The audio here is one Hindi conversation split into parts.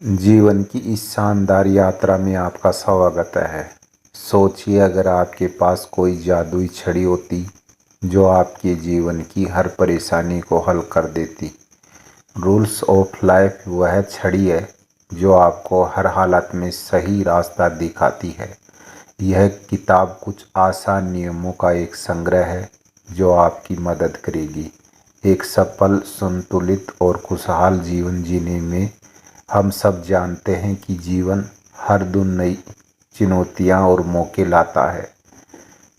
जीवन की इस शानदार यात्रा में आपका स्वागत है। सोचिए अगर आपके पास कोई जादुई छड़ी होती जो आपके जीवन की हर परेशानी को हल कर देती। रूल्स ऑफ लाइफ वह छड़ी है जो आपको हर हालत में सही रास्ता दिखाती है। यह किताब कुछ आसान नियमों का एक संग्रह है जो आपकी मदद करेगी एक सफल, संतुलित और खुशहाल जीवन जीने में। हम सब जानते हैं कि जीवन हर दिन नई चुनौतियां और मौके लाता है।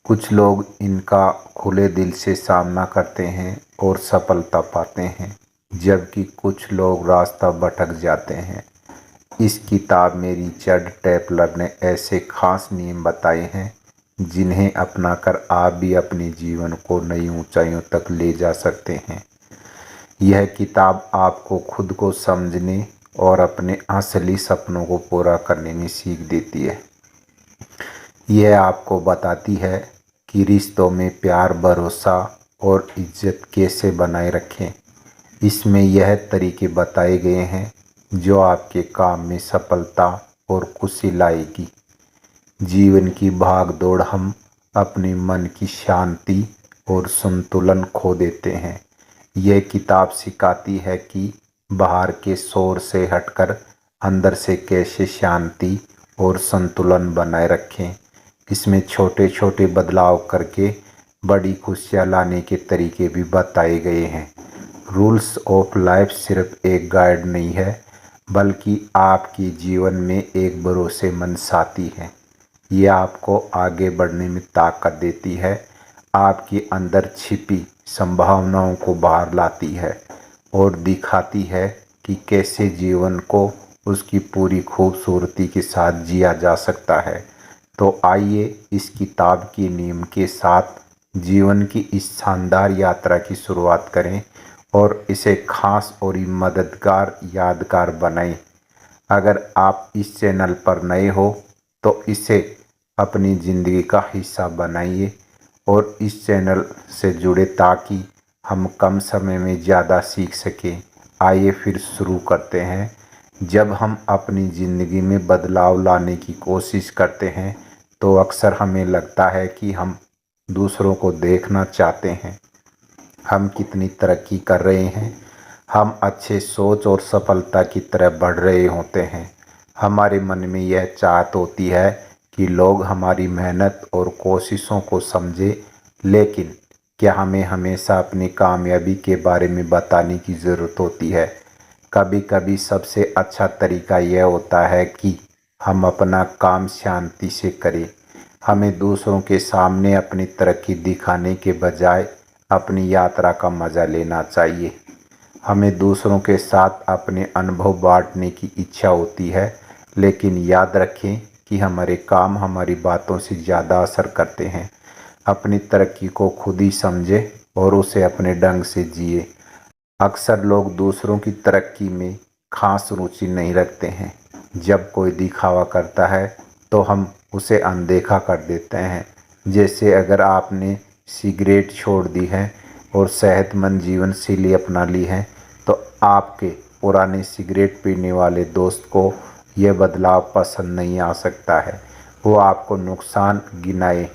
कुछ लोग इनका खुले दिल से सामना करते हैं और सफलता पाते हैं, जबकि कुछ लोग रास्ता भटक जाते हैं। इस किताब में रिचर्ड टैपलर ने ऐसे खास नियम बताए हैं जिन्हें अपनाकर आप भी अपने जीवन को नई ऊंचाइयों तक ले जा सकते हैं। यह किताब आपको खुद को समझने और अपने असली सपनों को पूरा करने में सीख देती है। यह आपको बताती है कि रिश्तों में प्यार, भरोसा और इज्जत कैसे बनाए रखें। इसमें यह तरीके बताए गए हैं जो आपके काम में सफलता और खुशी लाएगी। जीवन की भाग दौड़ हम अपने मन की शांति और संतुलन खो देते हैं। यह किताब सिखाती है कि बाहर के शोर से हटकर अंदर से कैसे शांति और संतुलन बनाए रखें। इसमें छोटे छोटे बदलाव करके बड़ी खुशियाँ लाने के तरीके भी बताए गए हैं। रूल्स ऑफ लाइफ सिर्फ एक गाइड नहीं है, बल्कि आपके जीवन में एक भरोसेमंद साथी है। ये आपको आगे बढ़ने में ताकत देती है, आपके अंदर छिपी संभावनाओं को बाहर लाती है और दिखाती है कि कैसे जीवन को उसकी पूरी खूबसूरती के साथ जिया जा सकता है। तो आइए इस किताब के नियम के साथ जीवन की इस शानदार यात्रा की शुरुआत करें और इसे खास और मददगार यादगार बनाएं। अगर आप इस चैनल पर नए हो तो इसे अपनी ज़िंदगी का हिस्सा बनाइए और इस चैनल से जुड़े ताकि हम कम समय में ज़्यादा सीख सकें। आइए फिर शुरू करते हैं। जब हम अपनी ज़िंदगी में बदलाव लाने की कोशिश करते हैं तो अक्सर हमें लगता है कि हम दूसरों को देखना चाहते हैं, हम कितनी तरक्की कर रहे हैं, हम अच्छे सोच और सफलता की तरफ बढ़ रहे होते हैं। हमारे मन में यह चाहत होती है कि लोग हमारी मेहनत और कोशिशों को समझें, लेकिन क्या हमें हमेशा अपनी कामयाबी के बारे में बताने की ज़रूरत होती है? कभी कभी सबसे अच्छा तरीका यह होता है कि हम अपना काम शांति से करें। हमें दूसरों के सामने अपनी तरक्की दिखाने के बजाय अपनी यात्रा का मज़ा लेना चाहिए। हमें दूसरों के साथ अपने अनुभव बांटने की इच्छा होती है, लेकिन याद रखें कि हमारे काम हमारी बातों से ज़्यादा असर करते हैं। अपनी तरक्की को खुद ही समझें और उसे अपने ढंग से जिए। अक्सर लोग दूसरों की तरक्की में खास रुचि नहीं रखते हैं। जब कोई दिखावा करता है तो हम उसे अनदेखा कर देते हैं। जैसे अगर आपने सिगरेट छोड़ दी है और सेहतमंद जीवन शैली अपना ली है, तो आपके पुराने सिगरेट पीने वाले दोस्त को यह बदलाव पसंद नहीं आ सकता है। वो आपको नुकसान गिनाए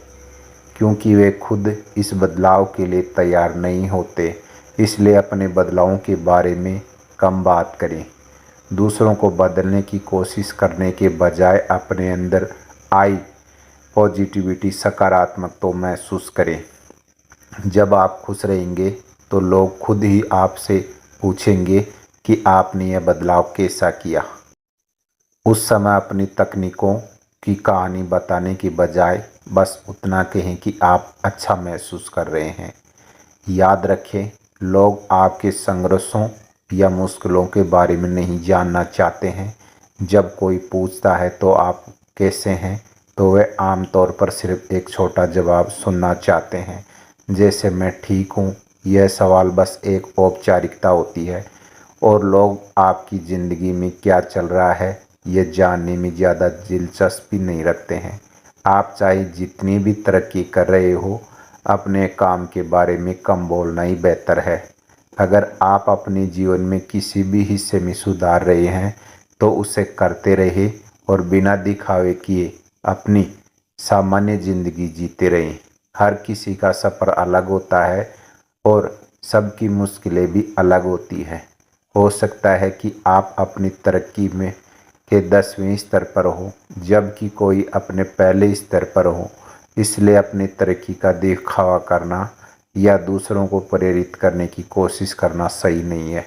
क्योंकि वे खुद इस बदलाव के लिए तैयार नहीं होते। इसलिए अपने बदलावों के बारे में कम बात करें। दूसरों को बदलने की कोशिश करने के बजाय अपने अंदर आई पॉजिटिविटी, सकारात्मक तो महसूस करें। जब आप खुश रहेंगे तो लोग खुद ही आपसे पूछेंगे कि आपने यह बदलाव कैसा किया। उस समय अपनी तकनीकों की कहानी बताने के बजाय बस उतना कहें कि आप अच्छा महसूस कर रहे हैं। याद रखें, लोग आपके संघर्षों या मुश्किलों के बारे में नहीं जानना चाहते हैं। जब कोई पूछता है तो आप कैसे हैं, तो वे आमतौर पर सिर्फ एक छोटा जवाब सुनना चाहते हैं, जैसे मैं ठीक हूँ। यह सवाल बस एक औपचारिकता होती है और लोग आपकी ज़िंदगी में क्या चल रहा है यह जानने में ज़्यादा दिलचस्पी नहीं रखते हैं। आप चाहे जितनी भी तरक्की कर रहे हो, अपने काम के बारे में कम बोलना ही बेहतर है। अगर आप अपने जीवन में किसी भी हिस्से में सुधार रहे हैं तो उसे करते रहे और बिना दिखावे किए अपनी सामान्य जिंदगी जीते रहें। हर किसी का सफ़र अलग होता है और सबकी मुश्किलें भी अलग होती है। हो सकता है कि आप अपनी तरक्की में के 10वें स्तर पर हो, जबकि कोई अपने पहले स्तर पर हो। इसलिए अपनी तरक्की का दिखावा करना या दूसरों को प्रेरित करने की कोशिश करना सही नहीं है।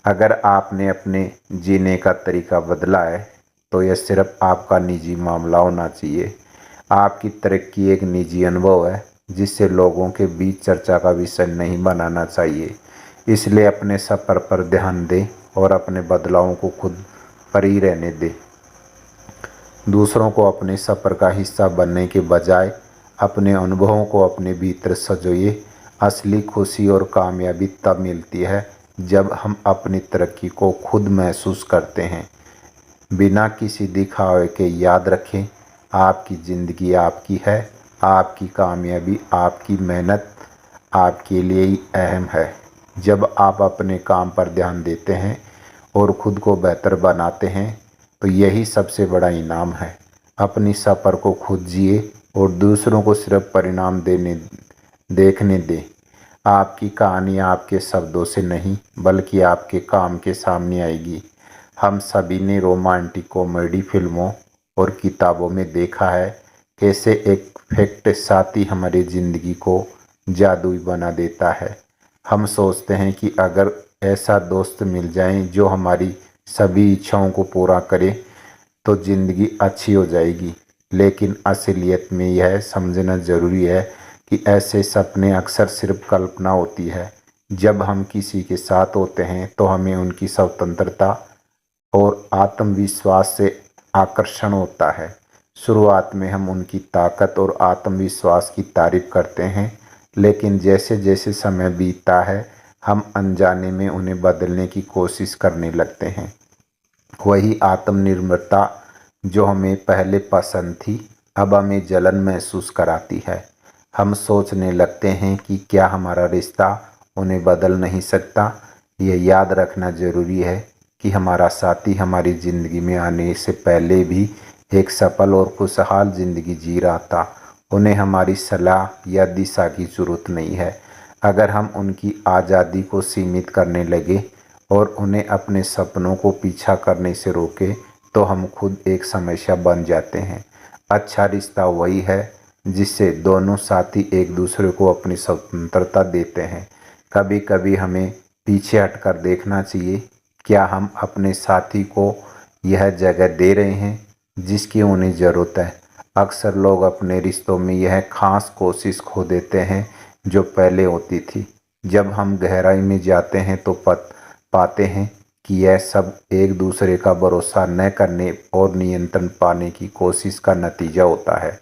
अगर आपने अपने जीने का तरीका बदला है तो यह सिर्फ आपका निजी मामला होना चाहिए। आपकी तरक्की एक निजी अनुभव है जिसे लोगों के बीच चर्चा का विषय नहीं बनाना चाहिए। इसलिए अपने सफ़र पर ध्यान दें और अपने बदलावों को खुद पर ही रहने दें। दूसरों को अपने सफ़र का हिस्सा बनने के बजाय अपने अनुभवों को अपने भीतर सजोइए। असली खुशी और कामयाबी तब मिलती है जब हम अपनी तरक्की को खुद महसूस करते हैं, बिना किसी दिखावे के। याद रखें, आपकी ज़िंदगी आपकी है, आपकी कामयाबी, आपकी मेहनत आपके लिए ही अहम है। जब आप अपने काम पर ध्यान देते हैं और ख़ुद को बेहतर बनाते हैं तो यही सबसे बड़ा इनाम है। अपनी सफ़र को खुद जिए और दूसरों को सिर्फ परिणाम देखने दें। आपकी कहानी आपके शब्दों से नहीं बल्कि आपके काम के सामने आएगी। हम सभी ने रोमांटिक कॉमेडी फिल्मों और किताबों में देखा है कैसे एक फैक्ट साथी हमारी ज़िंदगी को जादुई बना देता है। हम सोचते हैं कि अगर ऐसा दोस्त मिल जाए जो हमारी सभी इच्छाओं को पूरा करे तो ज़िंदगी अच्छी हो जाएगी, लेकिन असलियत में यह समझना ज़रूरी है कि ऐसे सपने अक्सर सिर्फ कल्पना होती है। जब हम किसी के साथ होते हैं तो हमें उनकी स्वतंत्रता और आत्मविश्वास से आकर्षण होता है। शुरुआत में हम उनकी ताकत और आत्मविश्वास की तारीफ करते हैं, लेकिन जैसे जैसे समय बीतता है हम अनजाने में उन्हें बदलने की कोशिश करने लगते हैं। वही आत्मनिर्भरता जो हमें पहले पसंद थी अब हमें जलन महसूस कराती है। हम सोचने लगते हैं कि क्या हमारा रिश्ता उन्हें बदल नहीं सकता। यह याद रखना ज़रूरी है कि हमारा साथी हमारी ज़िंदगी में आने से पहले भी एक सफल और खुशहाल ज़िंदगी जी रहा था। उन्हें हमारी सलाह या दिशा की ज़रूरत नहीं है। अगर हम उनकी आज़ादी को सीमित करने लगे और उन्हें अपने सपनों को पीछा करने से रोके तो हम खुद एक समस्या बन जाते हैं। अच्छा रिश्ता वही है जिससे दोनों साथी एक दूसरे को अपनी स्वतंत्रता देते हैं। कभी कभी हमें पीछे हटकर देखना चाहिए, क्या हम अपने साथी को यह जगह दे रहे हैं जिसकी उन्हें ज़रूरत है। अक्सर लोग अपने रिश्तों में यह खास कोशिश खो देते हैं जो पहले होती थी। जब हम गहराई में जाते हैं तो पाते हैं कि यह सब एक दूसरे का भरोसा न करने और नियंत्रण पाने की कोशिश का नतीजा होता है।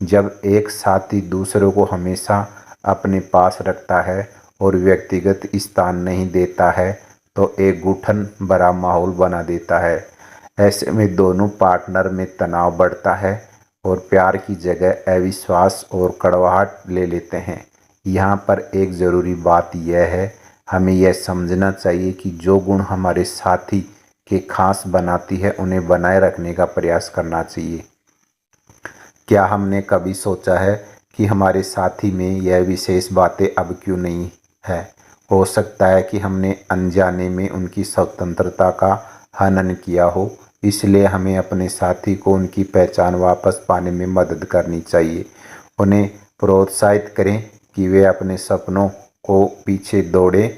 जब एक साथी दूसरों को हमेशा अपने पास रखता है और व्यक्तिगत स्थान नहीं देता है तो एक घुटन भरा माहौल बना देता है। ऐसे में दोनों पार्टनर में तनाव बढ़ता है और प्यार की जगह अविश्वास और कड़वाहट ले लेते हैं। यहाँ पर एक ज़रूरी बात यह है, हमें यह समझना चाहिए कि जो गुण हमारे साथी के खास बनाती है उन्हें बनाए रखने का प्रयास करना चाहिए। क्या हमने कभी सोचा है कि हमारे साथी में यह विशेष बातें अब क्यों नहीं है? हो सकता है कि हमने अनजाने में उनकी स्वतंत्रता का हनन किया हो। इसलिए हमें अपने साथी को उनकी पहचान वापस पाने में मदद करनी चाहिए। उन्हें प्रोत्साहित करें कि वे अपने सपनों को पीछे दौड़ें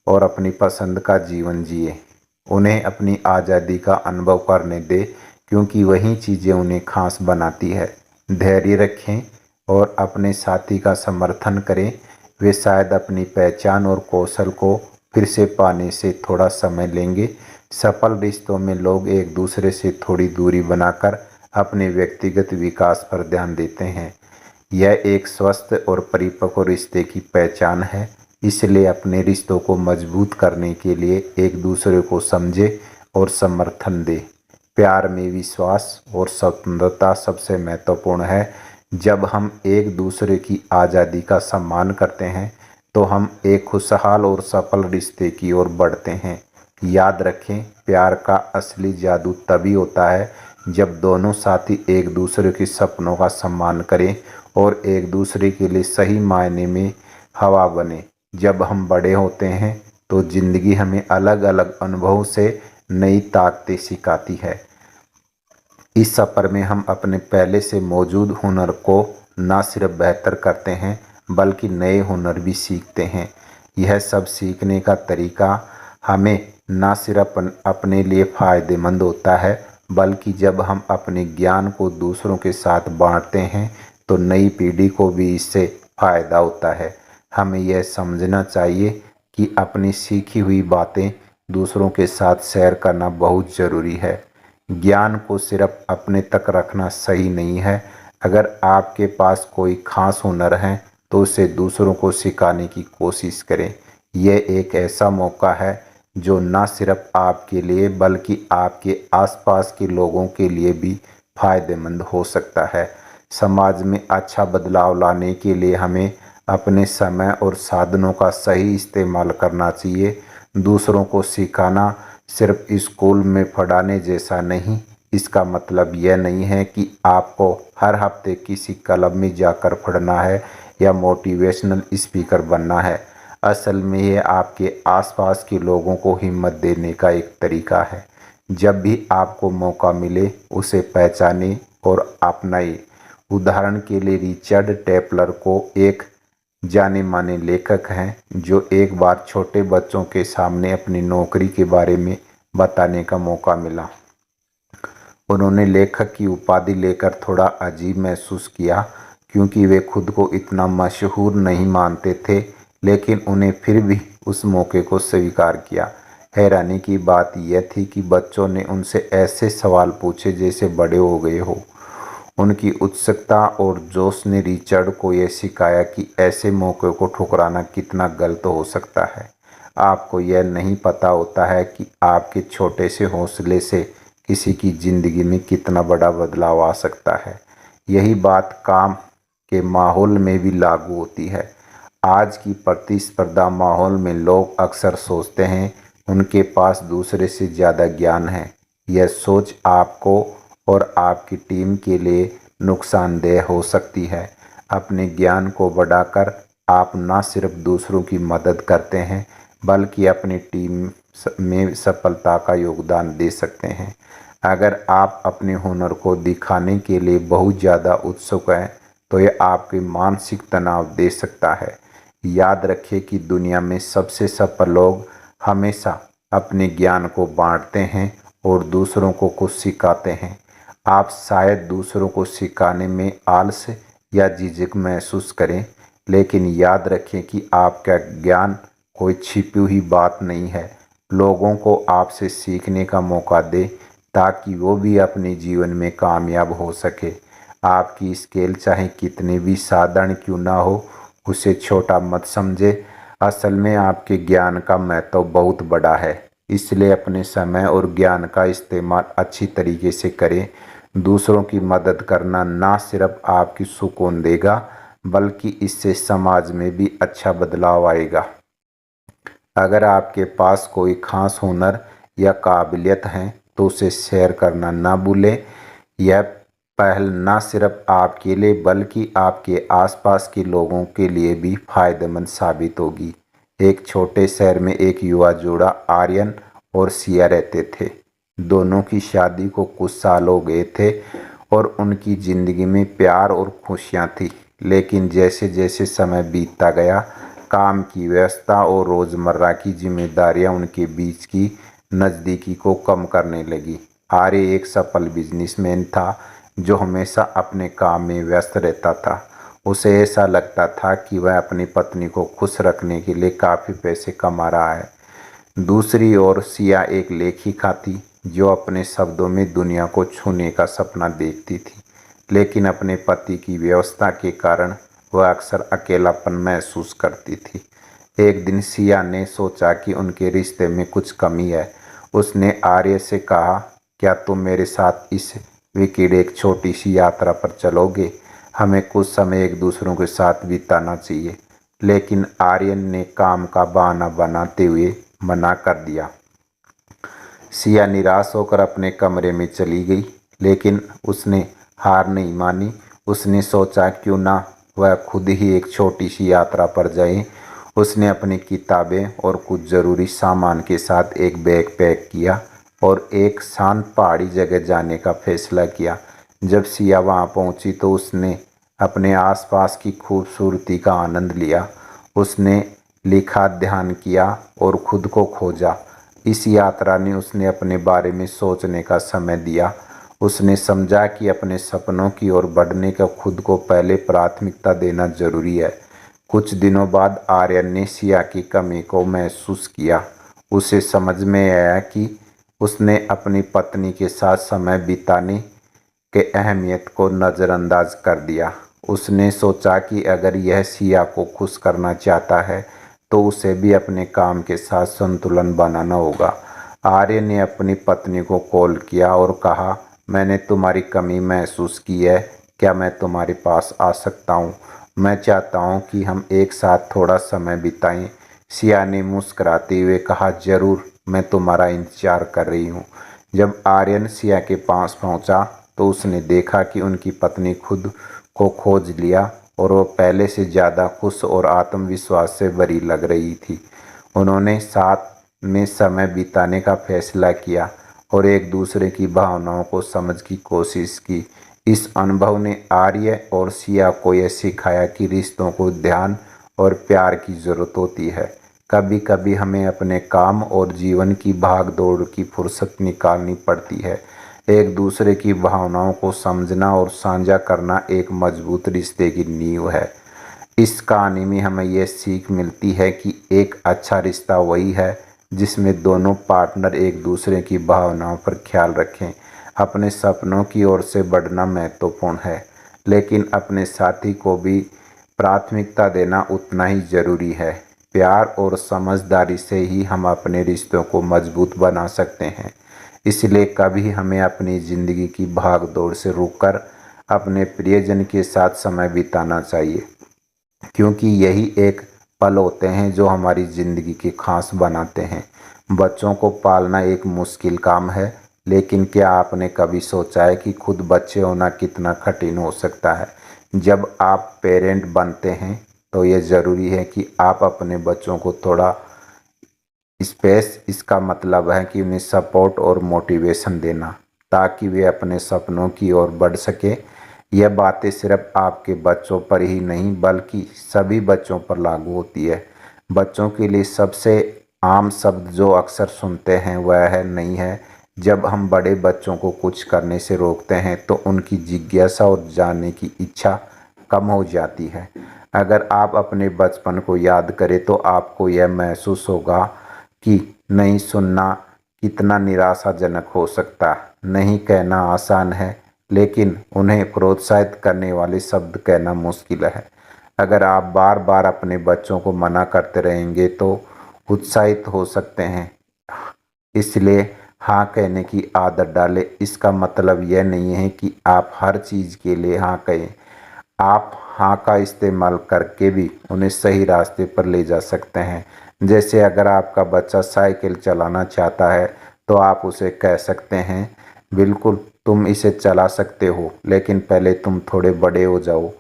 और अपनी पसंद का जीवन जिए। उन्हें अपनी आज़ादी का अनुभव करने दें क्योंकि वही चीज़ें उन्हें खास बनाती है। धैर्य रखें और अपने साथी का समर्थन करें। वे शायद अपनी पहचान और कौशल को फिर से पाने से थोड़ा समय लेंगे। सफल रिश्तों में लोग एक दूसरे से थोड़ी दूरी बनाकर अपने व्यक्तिगत विकास पर ध्यान देते हैं। यह एक स्वस्थ और परिपक्व रिश्ते की पहचान है। इसलिए अपने रिश्तों को मजबूत करने के लिए एक दूसरे को समझें और समर्थन दें। प्यार में विश्वास और स्वतंत्रता सबसे महत्वपूर्ण है। जब हम एक दूसरे की आज़ादी का सम्मान करते हैं तो हम एक खुशहाल और सफल रिश्ते की ओर बढ़ते हैं। याद रखें, प्यार का असली जादू तभी होता है जब दोनों साथी एक दूसरे के सपनों का सम्मान करें और एक दूसरे के लिए सही मायने में हवा बने। जब हम बड़े होते हैं तो जिंदगी हमें अलग अलग अनुभवों से नई ताकतें सिखाती है। इस सफ़र में हम अपने पहले से मौजूद हुनर को न सिर्फ बेहतर करते हैं बल्कि नए हुनर भी सीखते हैं। यह सब सीखने का तरीका हमें न सिर्फ अपने लिए फ़ायदेमंद होता है बल्कि जब हम अपने ज्ञान को दूसरों के साथ बांटते हैं तो नई पीढ़ी को भी इससे फ़ायदा होता है। हमें यह समझना चाहिए कि अपनी सीखी हुई बातें दूसरों के साथ शेयर करना बहुत ज़रूरी है। ज्ञान को सिर्फ अपने तक रखना सही नहीं है। अगर आपके पास कोई खास हुनर है तो उसे दूसरों को सिखाने की कोशिश करें। यह एक ऐसा मौका है जो न सिर्फ आपके लिए बल्कि आपके आसपास के लोगों के लिए भी फायदेमंद हो सकता है। समाज में अच्छा बदलाव लाने के लिए हमें अपने समय और साधनों का सही इस्तेमाल करना चाहिए। दूसरों को सिखाना सिर्फ स्कूल में पढ़ाने जैसा नहीं। इसका मतलब यह नहीं है कि आपको हर हफ्ते किसी क्लब में जाकर पढ़ना है या मोटिवेशनल स्पीकर बनना है। असल में ये आपके आसपास के लोगों को हिम्मत देने का एक तरीका है। जब भी आपको मौका मिले उसे पहचानें और अपनाएं। उदाहरण के लिए रिचर्ड टैपलर को एक जाने माने लेखक हैं जो एक बार छोटे बच्चों के सामने अपनी नौकरी के बारे में बताने का मौका मिला। उन्होंने लेखक की उपाधि लेकर थोड़ा अजीब महसूस किया क्योंकि वे खुद को इतना मशहूर नहीं मानते थे, लेकिन उन्हें फिर भी उस मौके को स्वीकार किया। हैरानी की बात यह थी कि बच्चों ने उनसे ऐसे सवाल पूछे जैसे बड़े हो गए हो। उनकी उत्सुकता और जोश ने रिचर्ड को यह सिखाया कि ऐसे मौके को ठुकराना कितना गलत हो सकता है। आपको यह नहीं पता होता है कि आपके छोटे से हौसले से किसी की ज़िंदगी में कितना बड़ा बदलाव आ सकता है। यही बात काम के माहौल में भी लागू होती है। आज की प्रतिस्पर्धा माहौल में लोग अक्सर सोचते हैं उनके पास दूसरे से ज़्यादा ज्ञान है। यह सोच आपको और आपकी टीम के लिए नुकसानदेह हो सकती है। अपने ज्ञान को बढ़ाकर आप न सिर्फ दूसरों की मदद करते हैं बल्कि अपनी टीम में सफलता का योगदान दे सकते हैं। अगर आप अपने हुनर को दिखाने के लिए बहुत ज़्यादा उत्सुक हैं तो यह आपके मानसिक तनाव दे सकता है। याद रखें कि दुनिया में सबसे सफल लोग हमेशा अपने ज्ञान को बांटते हैं और दूसरों को कुछ सिखाते हैं। आप शायद दूसरों को सिखाने में आलस या झिझक महसूस करें, लेकिन याद रखें कि आपका ज्ञान कोई छिपी हुई बात नहीं है। लोगों को आपसे सीखने का मौका दें ताकि वो भी अपने जीवन में कामयाब हो सके। आपकी स्केल चाहे कितनी भी साधारण क्यों ना हो, उसे छोटा मत समझे। असल में आपके ज्ञान का महत्व बहुत बड़ा है, इसलिए अपने समय और ज्ञान का इस्तेमाल अच्छी तरीके से करें। दूसरों की मदद करना ना सिर्फ आपकी सुकून देगा बल्कि इससे समाज में भी अच्छा बदलाव आएगा। अगर आपके पास कोई खास हुनर या काबिलियत है तो उसे शेयर करना ना भूलें। यह पहल ना सिर्फ आपके लिए बल्कि आपके आसपास के लोगों के लिए भी फायदेमंद साबित होगी। एक छोटे शहर में एक युवा जोड़ा आर्यन और सिया रहते थे। दोनों की शादी को कुछ साल हो गए थे और उनकी ज़िंदगी में प्यार और खुशियाँ थी। लेकिन जैसे जैसे समय बीतता गया, काम की व्यस्तता और रोज़मर्रा की जिम्मेदारियां उनके बीच की नज़दीकी को कम करने लगी। आर्य एक सफल बिजनेसमैन था जो हमेशा अपने काम में व्यस्त रहता था। उसे ऐसा लगता था कि वह अपनी पत्नी को खुश रखने के लिए काफ़ी पैसे कमा रहा है। दूसरी ओर सिया एक लेखिका थी जो अपने शब्दों में दुनिया को छूने का सपना देखती थी, लेकिन अपने पति की व्यवस्था के कारण वह अक्सर अकेलापन महसूस करती थी। एक दिन सिया ने सोचा कि उनके रिश्ते में कुछ कमी है। उसने आर्य से कहा, क्या तुम मेरे साथ इस वीकेंड एक छोटी सी यात्रा पर चलोगे? हमें कुछ समय एक दूसरों के साथ बिताना चाहिए। लेकिन आर्यन ने काम का बहाना बनाते हुए मना कर दिया। सिया निराश होकर अपने कमरे में चली गई, लेकिन उसने हार नहीं मानी। उसने सोचा क्यों ना वह खुद ही एक छोटी सी यात्रा पर जाए। उसने अपनी किताबें और कुछ ज़रूरी सामान के साथ एक बैग पैक किया और एक शांत पहाड़ी जगह जाने का फैसला किया। जब सिया वहां पहुंची तो उसने अपने आसपास की खूबसूरती का आनंद लिया। उसने लिखा, ध्यान किया और खुद को खोजा। इस यात्रा ने उसने अपने बारे में सोचने का समय दिया। उसने समझा कि अपने सपनों की ओर बढ़ने का खुद को पहले प्राथमिकता देना जरूरी है। कुछ दिनों बाद आर्यन ने सिया की कमी को महसूस किया। उसे समझ में आया कि उसने अपनी पत्नी के साथ समय बिताने के अहमियत को नज़रअंदाज कर दिया। उसने सोचा कि अगर यह सिया को खुश करना चाहता है तो उसे भी अपने काम के साथ संतुलन बनाना होगा। आर्य ने अपनी पत्नी को कॉल किया और कहा, मैंने तुम्हारी कमी महसूस की है, क्या मैं तुम्हारे पास आ सकता हूँ? मैं चाहता हूँ कि हम एक साथ थोड़ा समय बिताएं। सिया ने मुस्कुराते हुए कहा, जरूर, मैं तुम्हारा इंतजार कर रही हूँ। जब आर्यन सिया के पास पहुंचा तो उसने देखा कि उनकी पत्नी खुद को खोज लिया और वो पहले से ज़्यादा खुश और आत्मविश्वास से भरी लग रही थी। उन्होंने साथ में समय बिताने का फैसला किया और एक दूसरे की भावनाओं को समझ की कोशिश की। इस अनुभव ने आर्य और सिया को यह सिखाया कि रिश्तों को ध्यान और प्यार की ज़रूरत होती है। कभी कभी हमें अपने काम और जीवन की भाग दौड़ की फुर्सत निकालनी पड़ती है। एक दूसरे की भावनाओं को समझना और साझा करना एक मजबूत रिश्ते की नींव है। इस कहानी में हमें यह सीख मिलती है कि एक अच्छा रिश्ता वही है जिसमें दोनों पार्टनर एक दूसरे की भावनाओं पर ख्याल रखें। अपने सपनों की ओर से बढ़ना महत्वपूर्ण है, लेकिन अपने साथी को भी प्राथमिकता देना उतना ही जरूरी है। प्यार और समझदारी से ही हम अपने रिश्तों को मजबूत बना सकते हैं। इसलिए कभी हमें अपनी ज़िंदगी की भाग दौड़ से रुककर अपने प्रियजन के साथ समय बिताना चाहिए, क्योंकि यही एक पल होते हैं जो हमारी ज़िंदगी के खास बनाते हैं। बच्चों को पालना एक मुश्किल काम है, लेकिन क्या आपने कभी सोचा है कि खुद बच्चे होना कितना कठिन हो सकता है? जब आप पेरेंट बनते हैं तो ये ज़रूरी है कि आप अपने बच्चों को थोड़ा स्पेस, इसका मतलब है कि उन्हें सपोर्ट और मोटिवेशन देना ताकि वे अपने सपनों की ओर बढ़ सके। यह बातें सिर्फ आपके बच्चों पर ही नहीं बल्कि सभी बच्चों पर लागू होती है। बच्चों के लिए सबसे आम शब्द जो अक्सर सुनते हैं वह है नहीं है। जब हम बड़े बच्चों को कुछ करने से रोकते हैं तो उनकी जिज्ञासा और जानने की इच्छा कम हो जाती है। अगर आप अपने बचपन को याद करें तो आपको यह महसूस होगा कि नहीं सुनना कितना निराशाजनक हो सकता है। नहीं कहना आसान है, लेकिन उन्हें प्रोत्साहित करने वाले शब्द कहना मुश्किल है। अगर आप बार बार अपने बच्चों को मना करते रहेंगे तो उत्साहित हो सकते हैं। इसलिए हाँ कहने की आदत डालें। इसका मतलब यह नहीं है कि आप हर चीज़ के लिए हाँ कहें। आप हाँ का इस्तेमाल करके भी उन्हें सही रास्ते पर ले जा सकते हैं। जैसे अगर आपका बच्चा साइकिल चलाना चाहता है तो आप उसे कह सकते हैं, बिल्कुल तुम इसे चला सकते हो, लेकिन पहले तुम थोड़े बड़े हो जाओ।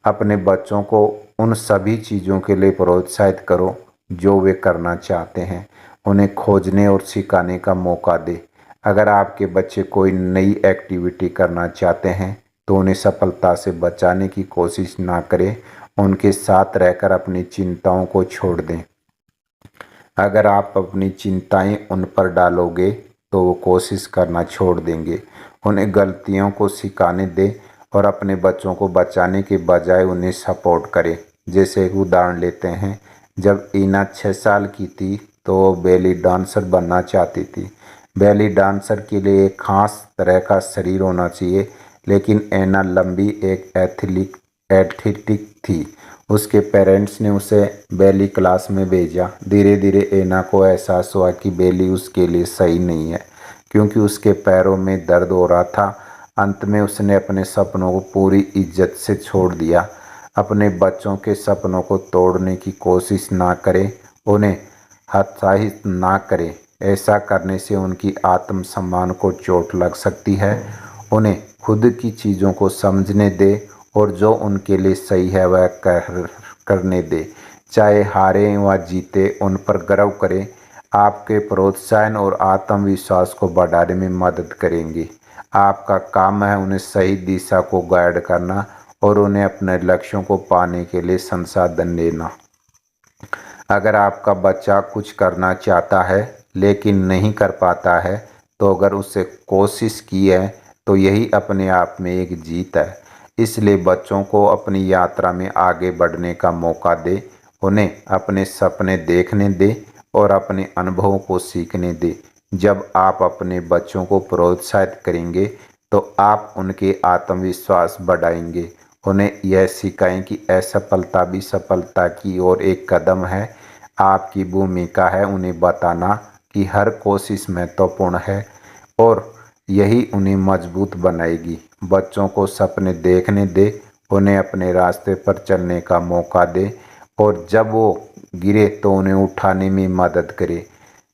अपने बच्चों को उन सभी चीज़ों के लिए प्रोत्साहित करो जो वे करना चाहते हैं। उन्हें खोजने और सिखाने का मौका दें। अगर आपके बच्चे कोई नई एक्टिविटी करना चाहते हैं तो उन्हें सफलता से बचाने की कोशिश ना करें, उनके साथ रहकर अपनी चिंताओं को छोड़ दें। अगर आप अपनी चिंताएं उन पर डालोगे तो वो कोशिश करना छोड़ देंगे। उन्हें गलतियों को सिखाने दें और अपने बच्चों को बचाने के बजाय उन्हें सपोर्ट करें। जैसे एक उदाहरण लेते हैं, जब ईना 6 साल की थी तो वो बेली डांसर बनना चाहती थी। बेली डांसर के लिए एक खास तरह का शरीर होना चाहिए, लेकिन ऐना लंबी एक एथलीटिक थी। उसके पेरेंट्स ने उसे बैली क्लास में भेजा। धीरे धीरे ऐना को एहसास हुआ कि बैली उसके लिए सही नहीं है, क्योंकि उसके पैरों में दर्द हो रहा था। अंत में उसने अपने सपनों को पूरी इज्जत से छोड़ दिया। अपने बच्चों के सपनों को तोड़ने की कोशिश ना करें, उन्हें हतोत्साहित ना करें। ऐसा करने से उनकी आत्मसम्मान को चोट लग सकती है। उन्हें खुद की चीज़ों को समझने दे और जो उनके लिए सही है वह करने दे। चाहे हारें व जीते, उन पर गर्व करें। आपके प्रोत्साहन और आत्मविश्वास को बढ़ाने में मदद करेंगे। आपका काम है उन्हें सही दिशा को गाइड करना और उन्हें अपने लक्ष्यों को पाने के लिए संसाधन देना। अगर आपका बच्चा कुछ करना चाहता है लेकिन नहीं कर पाता है, तो अगर उससे कोशिश की है तो यही अपने आप में एक जीत है। इसलिए बच्चों को अपनी यात्रा में आगे बढ़ने का मौका दे, उन्हें अपने सपने देखने दे और अपने अनुभवों को सीखने दे। जब आप अपने बच्चों को प्रोत्साहित करेंगे तो आप उनके आत्मविश्वास बढ़ाएंगे। उन्हें यह सिखाएं कि असफलता भी सफलता की ओर एक कदम है। आपकी भूमिका है उन्हें बताना कि हर कोशिश महत्वपूर्ण है और यही उन्हें मजबूत बनाएगी। बच्चों को सपने देखने दे, उन्हें अपने रास्ते पर चलने का मौका दे और जब वो गिरे तो उन्हें उठाने में मदद करे।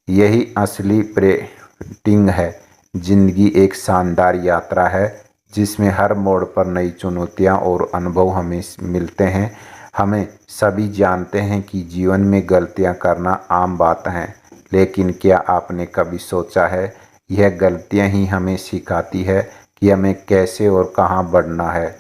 यही असली पेरेंटिंग है। जिंदगी एक शानदार यात्रा है जिसमें हर मोड़ पर नई चुनौतियां और अनुभव हमें मिलते हैं। हमें सभी जानते हैं कि जीवन में गलतियां करना आम बात है, लेकिन क्या आपने कभी सोचा है यह गलतियां ही हमें सिखाती है कि हमें कैसे और कहां बढ़ना है।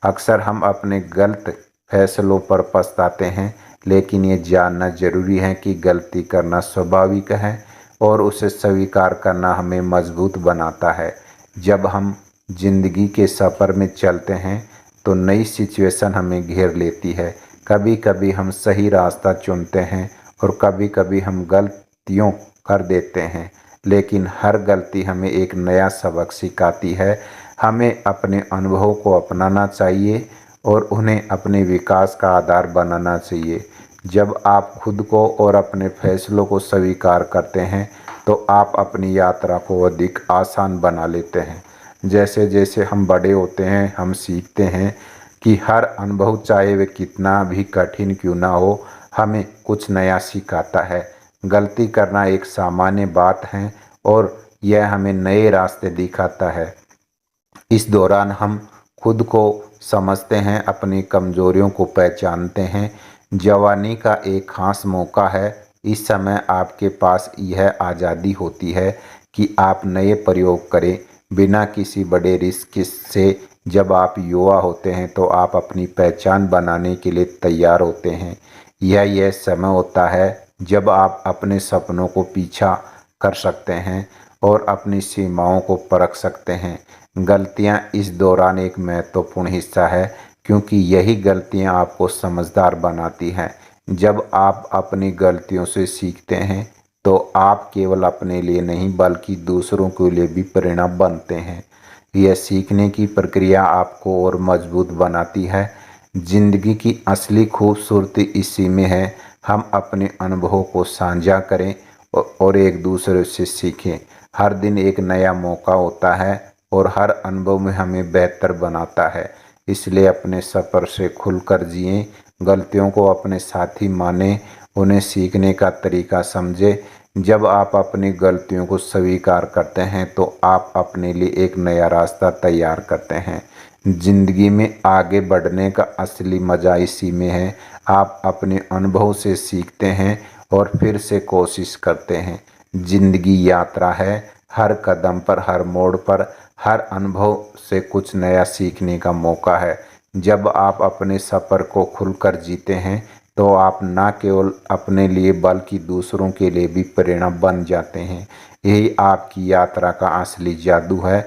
अक्सर हम अपने गलत फैसलों पर पछताते हैं, लेकिन ये जानना जरूरी है कि गलती करना स्वाभाविक है और उसे स्वीकार करना हमें मजबूत बनाता है। जब हम जिंदगी के सफ़र में चलते हैं तो नई सिचुएशन हमें घेर लेती है। कभी कभी हम सही रास्ता चुनते हैं और कभी कभी हम गलतियों कर देते हैं, लेकिन हर गलती हमें एक नया सबक सिखाती है। हमें अपने अनुभवों को अपनाना चाहिए और उन्हें अपने विकास का आधार बनाना चाहिए। जब आप खुद को और अपने फैसलों को स्वीकार करते हैं तो आप अपनी यात्रा को अधिक आसान बना लेते हैं। जैसे जैसे हम बड़े होते हैं, हम सीखते हैं कि हर अनुभव, चाहे वे कितना भी कठिन क्यों ना हो, हमें कुछ नया सिखाता है। गलती करना एक सामान्य बात है और यह हमें नए रास्ते दिखाता है। इस दौरान हम खुद को समझते हैं, अपनी कमजोरियों को पहचानते हैं। जवानी का एक खास मौका है। इस समय आपके पास यह आज़ादी होती है कि आप नए प्रयोग करें बिना किसी बड़े रिस्क से। जब आप युवा होते हैं तो आप अपनी पहचान बनाने के लिए तैयार होते हैं। यह समय होता है जब आप अपने सपनों को पीछा कर सकते हैं और अपनी सीमाओं को परख सकते हैं। गलतियां इस दौरान एक महत्वपूर्ण हिस्सा है, क्योंकि यही गलतियां आपको समझदार बनाती हैं। जब आप अपनी गलतियों से सीखते हैं तो आप केवल अपने लिए नहीं बल्कि दूसरों के लिए भी प्रेरणा बनते हैं। यह सीखने की प्रक्रिया आपको और मजबूत बनाती है। जिंदगी की असली खूबसूरती इसी में है। हम अपने अनुभवों को साझा करें और एक दूसरे से सीखें। हर दिन एक नया मौका होता है और हर अनुभव में हमें बेहतर बनाता है। इसलिए अपने सफ़र से खुलकर जिएं, गलतियों को अपने साथी माने, उन्हें सीखने का तरीका समझें। जब आप अपनी गलतियों को स्वीकार करते हैं तो आप अपने लिए एक नया रास्ता तैयार करते हैं। जिंदगी में आगे बढ़ने का असली मजा इसी में है। आप अपने अनुभव से सीखते हैं और फिर से कोशिश करते हैं। जिंदगी यात्रा है। हर कदम पर, हर मोड़ पर, हर अनुभव से कुछ नया सीखने का मौका है। जब आप अपने सफ़र को खुलकर जीते हैं तो आप न केवल अपने लिए बल्कि दूसरों के लिए भी प्रेरणा बन जाते हैं। यही आपकी यात्रा का असली जादू है।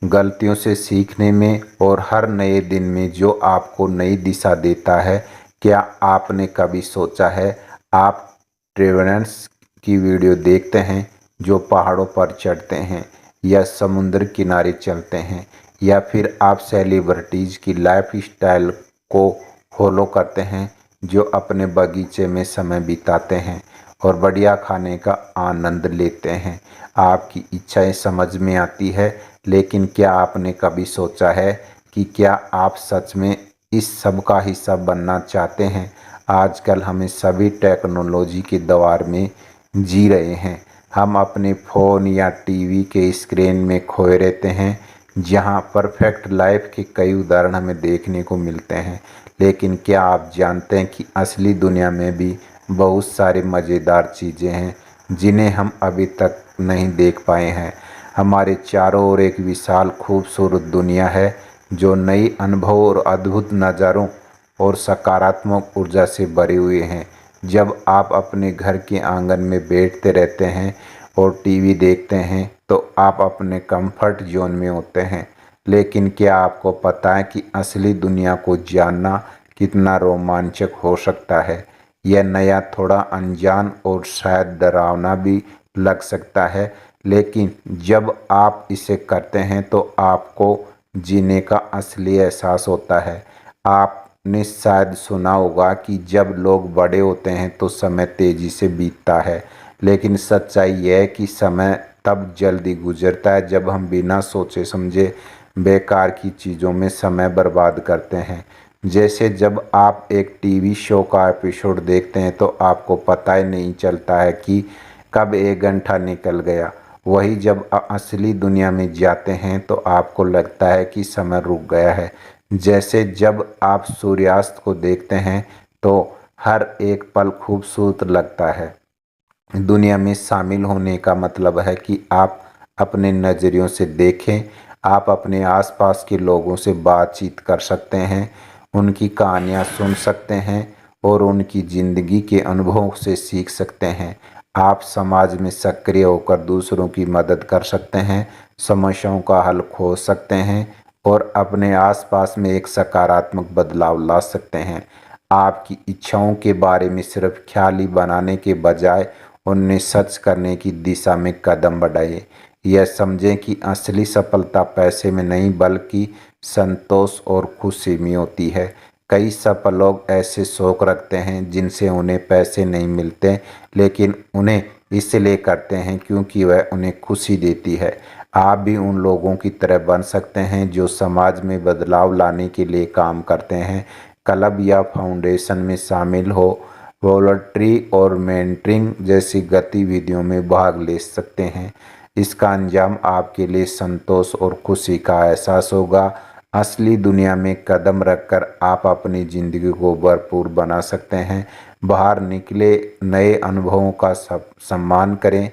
गलतियों से सीखने में और हर नए दिन में जो आपको नई दिशा देता है। क्या आपने कभी सोचा है, आप ट्रेवलर्स की वीडियो देखते हैं जो पहाड़ों पर चढ़ते हैं या समुद्र किनारे चलते हैं, या फिर आप सेलिब्रिटीज़ की लाइफ स्टाइल को फॉलो करते हैं जो अपने बगीचे में समय बिताते हैं और बढ़िया खाने का आनंद लेते हैं। आपकी इच्छाएं समझ में आती है, लेकिन क्या आपने कभी सोचा है कि क्या आप सच में इस सब का हिस्सा बनना चाहते हैं। आजकल हमें सभी टेक्नोलॉजी के दौर में जी रहे हैं। हम अपने फ़ोन या टीवी के स्क्रीन में खोए रहते हैं, जहां परफेक्ट लाइफ के कई उदाहरण हमें देखने को मिलते हैं। लेकिन क्या आप जानते हैं कि असली दुनिया में भी बहुत सारी मज़ेदार चीज़ें हैं जिन्हें हम अभी तक नहीं देख पाए हैं। हमारे चारों ओर एक विशाल खूबसूरत दुनिया है जो नई अनुभव और अद्भुत नज़ारों और सकारात्मक ऊर्जा से भरे हुए हैं। जब आप अपने घर के आंगन में बैठते रहते हैं और टीवी देखते हैं तो आप अपने कंफर्ट जोन में होते हैं। लेकिन क्या आपको पता है कि असली दुनिया को जानना कितना रोमांचक हो सकता है? यह नया थोड़ा अनजान और शायद डरावना भी लग सकता है, लेकिन जब आप इसे करते हैं तो आपको जीने का असली एहसास होता है। आपने शायद सुना होगा कि जब लोग बड़े होते हैं तो समय तेजी से बीतता है, लेकिन सच्चाई यह है कि समय तब जल्दी गुजरता है जब हम बिना सोचे समझे बेकार की चीज़ों में समय बर्बाद करते हैं। जैसे जब आप एक टीवी शो का एपिसोड देखते हैं तो आपको पता ही नहीं चलता है कि कब 1 घंटा निकल गया। वही जब असली दुनिया में जाते हैं तो आपको लगता है कि समय रुक गया है। जैसे जब आप सूर्यास्त को देखते हैं तो हर एक पल खूबसूरत लगता है। दुनिया में शामिल होने का मतलब है कि आप अपने नज़रियों से देखें, आप अपने आसपास के लोगों से बातचीत कर सकते हैं, उनकी कहानियाँ सुन सकते हैं और उनकी ज़िंदगी के अनुभवों से सीख सकते हैं। आप समाज में सक्रिय होकर दूसरों की मदद कर सकते हैं, समस्याओं का हल खोज सकते हैं और अपने आसपास में एक सकारात्मक बदलाव ला सकते हैं। आपकी इच्छाओं के बारे में सिर्फ ख्याली बनाने के बजाय उन्हें सच करने की दिशा में कदम बढ़ाएं। यह समझें कि असली सफलता पैसे में नहीं बल्कि संतोष और खुशी में होती है। कई सफल लोग ऐसे शौक रखते हैं जिनसे उन्हें पैसे नहीं मिलते, लेकिन उन्हें इसलिए करते हैं क्योंकि वह उन्हें खुशी देती है। आप भी उन लोगों की तरह बन सकते हैं जो समाज में बदलाव लाने के लिए काम करते हैं। क्लब या फाउंडेशन में शामिल हो, वॉलंटरी और मेंटरिंग जैसी गतिविधियों में भाग ले सकते हैं। इसका अंजाम आपके लिए संतोष और खुशी का एहसास होगा। असली दुनिया में कदम रखकर आप अपनी ज़िंदगी को भरपूर बना सकते हैं। बाहर निकले, नए अनुभवों का सम्मान करें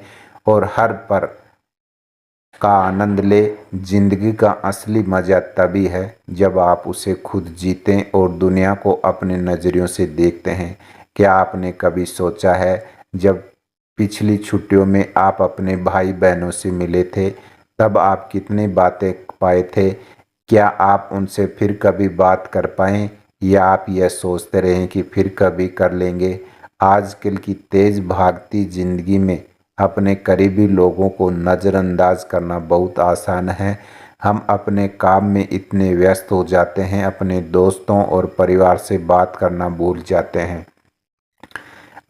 और हर पल का आनंद ले। जिंदगी का असली मज़ा तभी है जब आप उसे खुद जीतें और दुनिया को अपने नज़रियों से देखते हैं। क्या आपने कभी सोचा है, जब पिछली छुट्टियों में आप अपने भाई बहनों से मिले थे तब आप कितनी बातें पाए थे? क्या आप उनसे फिर कभी बात कर पाएं या आप यह सोचते रहें कि फिर कभी कर लेंगे? आजकल की तेज़ भागती ज़िंदगी में अपने करीबी लोगों को नज़रअंदाज करना बहुत आसान है। हम अपने काम में इतने व्यस्त हो जाते हैं, अपने दोस्तों और परिवार से बात करना भूल जाते हैं।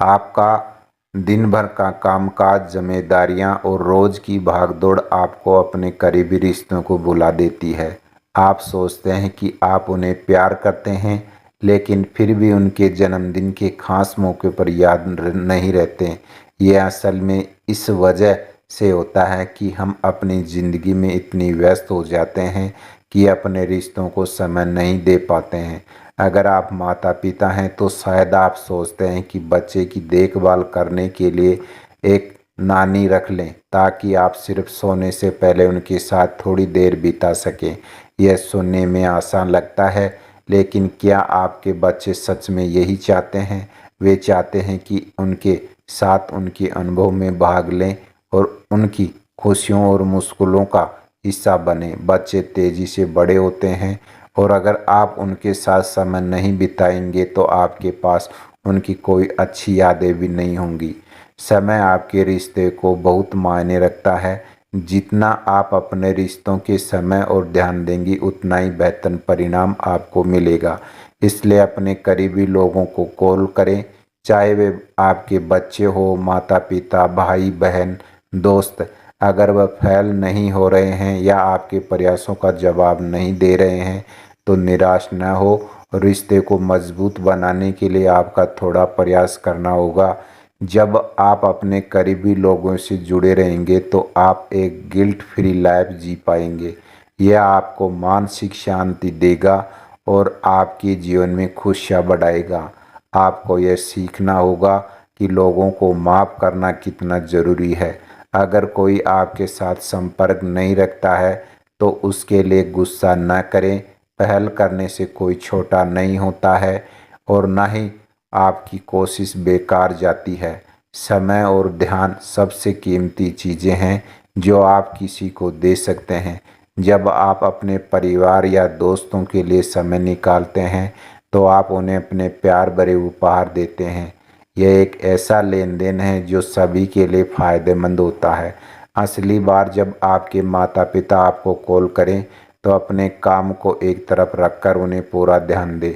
आपका दिन भर का कामकाज, जिम्मेदारियां और रोज़ की भागदौड़ आपको अपने करीबी रिश्तों को भुला देती है। आप सोचते हैं कि आप उन्हें प्यार करते हैं, लेकिन फिर भी उनके जन्मदिन के खास मौके पर याद नहीं रहते। ये असल में इस वजह से होता है कि हम अपनी ज़िंदगी में इतनी व्यस्त हो जाते हैं कि अपने रिश्तों को समय नहीं दे पाते हैं। अगर आप माता पिता हैं तो शायद आप सोचते हैं कि बच्चे की देखभाल करने के लिए एक नानी रख लें ताकि आप सिर्फ सोने से पहले उनके साथ थोड़ी देर बिता सकें। यह सुनने में आसान लगता है, लेकिन क्या आपके बच्चे सच में यही चाहते हैं? वे चाहते हैं कि उनके साथ उनके अनुभव में भाग लें और उनकी खुशियों और मुश्किलों का हिस्सा बने। बच्चे तेज़ी से बड़े होते हैं और अगर आप उनके साथ समय नहीं बिताएंगे तो आपके पास उनकी कोई अच्छी यादें भी नहीं होंगी। समय आपके रिश्ते को बहुत मायने रखता है। जितना आप अपने रिश्तों के समय और ध्यान देंगी उतना ही बेहतर परिणाम आपको मिलेगा। इसलिए अपने करीबी लोगों को कॉल करें, चाहे वे आपके बच्चे हो, माता पिता, भाई बहन, दोस्त। अगर वह फेल नहीं हो रहे हैं या आपके प्रयासों का जवाब नहीं दे रहे हैं तो निराश न हो। रिश्ते को मजबूत बनाने के लिए आपका थोड़ा प्रयास करना होगा। जब आप अपने करीबी लोगों से जुड़े रहेंगे तो आप एक गिल्ट फ्री लाइफ जी पाएंगे। यह आपको मानसिक शांति देगा और आपके जीवन में खुशियाँ बढ़ाएगा। आपको यह सीखना होगा कि लोगों को माफ़ करना कितना ज़रूरी है। अगर कोई आपके साथ संपर्क नहीं रखता है तो उसके लिए गुस्सा न करें। पहल करने से कोई छोटा नहीं होता है और न ही आपकी कोशिश बेकार जाती है। समय और ध्यान सबसे कीमती चीज़ें हैं जो आप किसी को दे सकते हैं। जब आप अपने परिवार या दोस्तों के लिए समय निकालते हैं तो आप उन्हें अपने प्यार भरे उपहार देते हैं। यह एक ऐसा लेन देन है जो सभी के लिए फ़ायदेमंद होता है। असली बार जब आपके माता पिता आपको कॉल करें तो अपने काम को एक तरफ रखकर उन्हें पूरा ध्यान दें।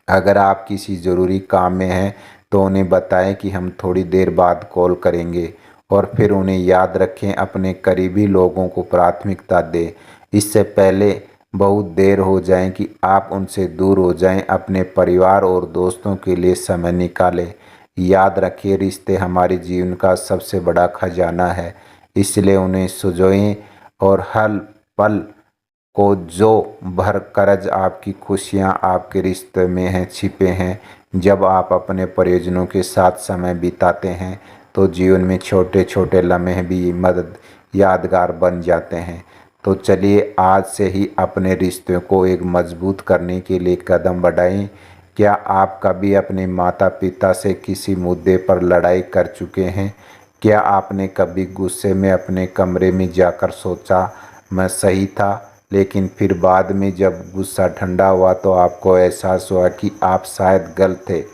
अगर आप किसी ज़रूरी काम में हैं तो उन्हें बताएं कि हम थोड़ी देर बाद कॉल करेंगे और फिर उन्हें याद रखें अपने करीबी लोगों को प्राथमिकता दें। इससे पहले बहुत देर हो जाए कि आप उनसे दूर हो जाएं, अपने परिवार और दोस्तों के लिए समय निकालें। याद रखिए, रिश्ते हमारे जीवन का सबसे बड़ा खजाना है, इसलिए उन्हें संजोएं और हर पल को जो भर करज आपकी खुशियाँ आपके रिश्ते में हैं छिपे हैं। जब आप अपने परिजनों के साथ समय बिताते हैं तो जीवन में छोटे छोटे लम्हे भी मदद यादगार बन जाते हैं। तो चलिए आज से ही अपने रिश्तों को एक मजबूत करने के लिए कदम बढ़ाएं। क्या आप कभी अपने माता पिता से किसी मुद्दे पर लड़ाई कर चुके हैं? क्या आपने कभी गुस्से में अपने कमरे में जाकर सोचा मैं सही था, लेकिन फिर बाद में जब गुस्सा ठंडा हुआ तो आपको एहसास हुआ कि आप शायद गलत थे?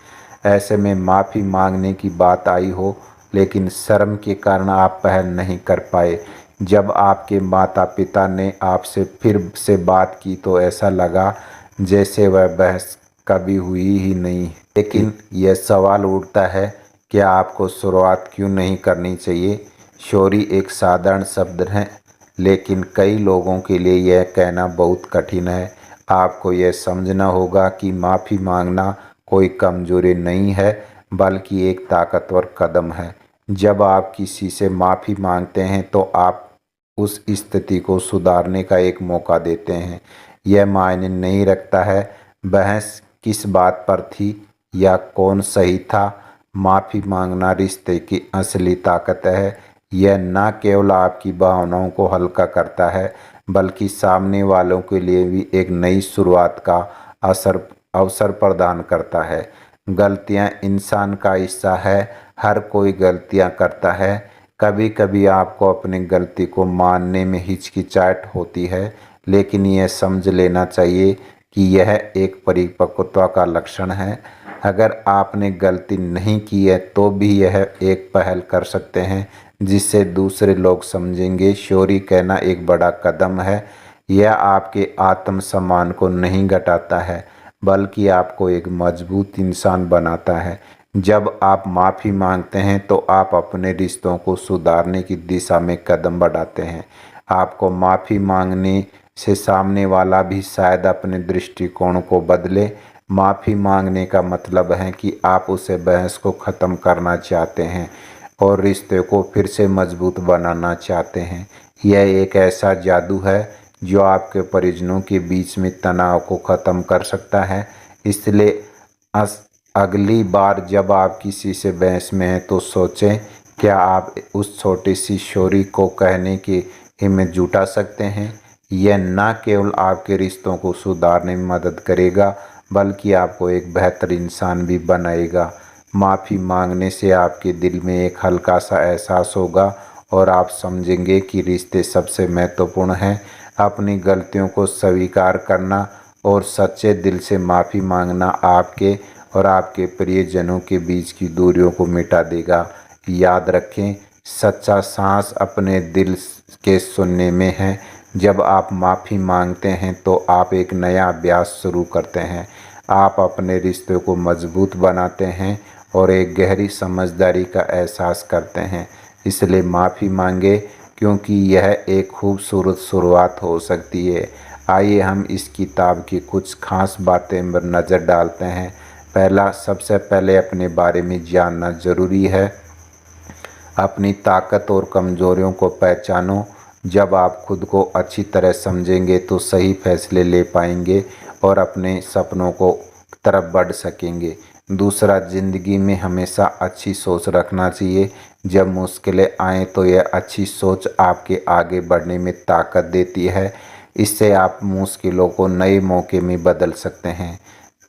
ऐसे में माफ़ी मांगने की बात आई हो लेकिन शर्म के कारण आप पहल नहीं कर पाए। जब आपके माता पिता ने आपसे फिर से बात की तो ऐसा लगा जैसे वह बहस कभी हुई ही नहीं। लेकिन यह सवाल उठता है, क्या आपको शुरुआत क्यों नहीं करनी चाहिए? सॉरी एक साधारण शब्द है, लेकिन कई लोगों के लिए यह कहना बहुत कठिन है। आपको यह समझना होगा कि माफ़ी मांगना कोई कमजोरी नहीं है, बल्कि एक ताकतवर कदम है। जब आप किसी से माफ़ी मांगते हैं तो आप उस स्थिति को सुधारने का एक मौका देते हैं। यह मायने नहीं रखता है बहस किस बात पर थी या कौन सही था। माफ़ी मांगना रिश्ते की असली ताकत है। यह न केवल आपकी भावनाओं को हल्का करता है, बल्कि सामने वालों के लिए भी एक नई शुरुआत का अवसर प्रदान करता है। गलतियां इंसान का हिस्सा है, हर कोई गलतियां करता है। कभी कभी आपको अपनी गलती को मानने में हिचकिचाहट होती है, लेकिन यह समझ लेना चाहिए कि यह एक परिपक्वता का लक्षण है। अगर आपने गलती नहीं की है तो भी यह एक पहल कर सकते हैं जिससे दूसरे लोग समझेंगे। सॉरी कहना एक बड़ा कदम है। यह आपके आत्मसम्मान को नहीं घटाता है, बल्कि आपको एक मजबूत इंसान बनाता है। जब आप माफ़ी मांगते हैं तो आप अपने रिश्तों को सुधारने की दिशा में कदम बढ़ाते हैं। आपको माफ़ी मांगने से सामने वाला भी शायद अपने दृष्टिकोण को बदले। माफ़ी मांगने का मतलब है कि आप उसे बहस को ख़त्म करना चाहते हैं और रिश्ते को फिर से मजबूत बनाना चाहते हैं। यह एक ऐसा जादू है जो आपके परिजनों के बीच में तनाव को ख़त्म कर सकता है। इसलिए अगली बार जब आप किसी से बहस में हैं तो सोचें, क्या आप उस छोटी सी सॉरी को कहने की हिम्मत जुटा सकते हैं? यह न केवल आपके रिश्तों को सुधारने में मदद करेगा, बल्कि आपको एक बेहतर इंसान भी बनाएगा। माफ़ी मांगने से आपके दिल में एक हल्का सा एहसास होगा और आप समझेंगे कि रिश्ते सबसे महत्वपूर्ण हैं। अपनी गलतियों को स्वीकार करना और सच्चे दिल से माफ़ी मांगना आपके और आपके प्रियजनों के बीच की दूरियों को मिटा देगा। याद रखें, सच्चा साहस अपने दिल के सुनने में है। जब आप माफ़ी मांगते हैं तो आप एक नया अभ्यास शुरू करते हैं। आप अपने रिश्ते को मजबूत बनाते हैं और एक गहरी समझदारी का एहसास करते हैं। इसलिए माफ़ी मांगे, क्योंकि यह एक खूबसूरत शुरुआत हो सकती है। आइए हम इस किताब की कुछ खास बातें पर नज़र डालते हैं सबसे पहले अपने बारे में जानना ज़रूरी है। अपनी ताकत और कमज़ोरियों को पहचानो। जब आप खुद को अच्छी तरह समझेंगे तो सही फैसले ले पाएंगे और अपने सपनों को तरफ बढ़ सकेंगे। दूसरा, ज़िंदगी में हमेशा अच्छी सोच रखना चाहिए। जब मुश्किलें आएँ तो यह अच्छी सोच आपके आगे बढ़ने में ताकत देती है। इससे आप मुश्किलों को नए मौके में बदल सकते हैं।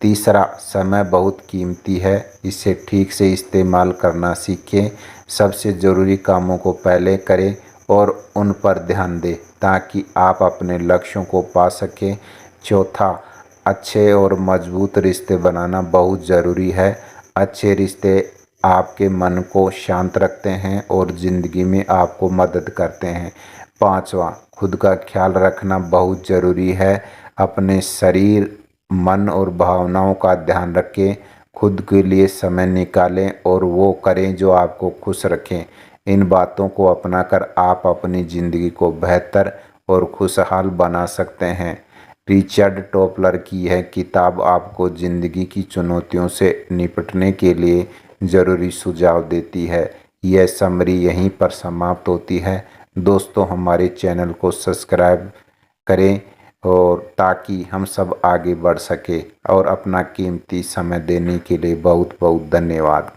तीसरा, समय बहुत कीमती है, इसे ठीक से इस्तेमाल करना सीखें। सबसे ज़रूरी कामों को पहले करें और उन पर ध्यान दें ताकि आप अपने लक्ष्यों को पा सकें। चौथा, अच्छे और मजबूत रिश्ते बनाना बहुत ज़रूरी है। अच्छे रिश्ते आपके मन को शांत रखते हैं और ज़िंदगी में आपको मदद करते हैं। पाँचवा, खुद का ख्याल रखना बहुत ज़रूरी है। अपने शरीर, मन और भावनाओं का ध्यान रखें। खुद के लिए समय निकालें और वो करें जो आपको खुश रखें। इन बातों को अपनाकर आप अपनी ज़िंदगी को बेहतर और खुशहाल बना सकते हैं। रिचर्ड टोपलर की यह किताब आपको ज़िंदगी की चुनौतियों से निपटने के लिए ज़रूरी सुझाव देती है। यह समरी यहीं पर समाप्त होती है। दोस्तों, हमारे चैनल को सब्सक्राइब करें और ताकि हम सब आगे बढ़ सके। और अपना कीमती समय देने के लिए बहुत बहुत धन्यवाद।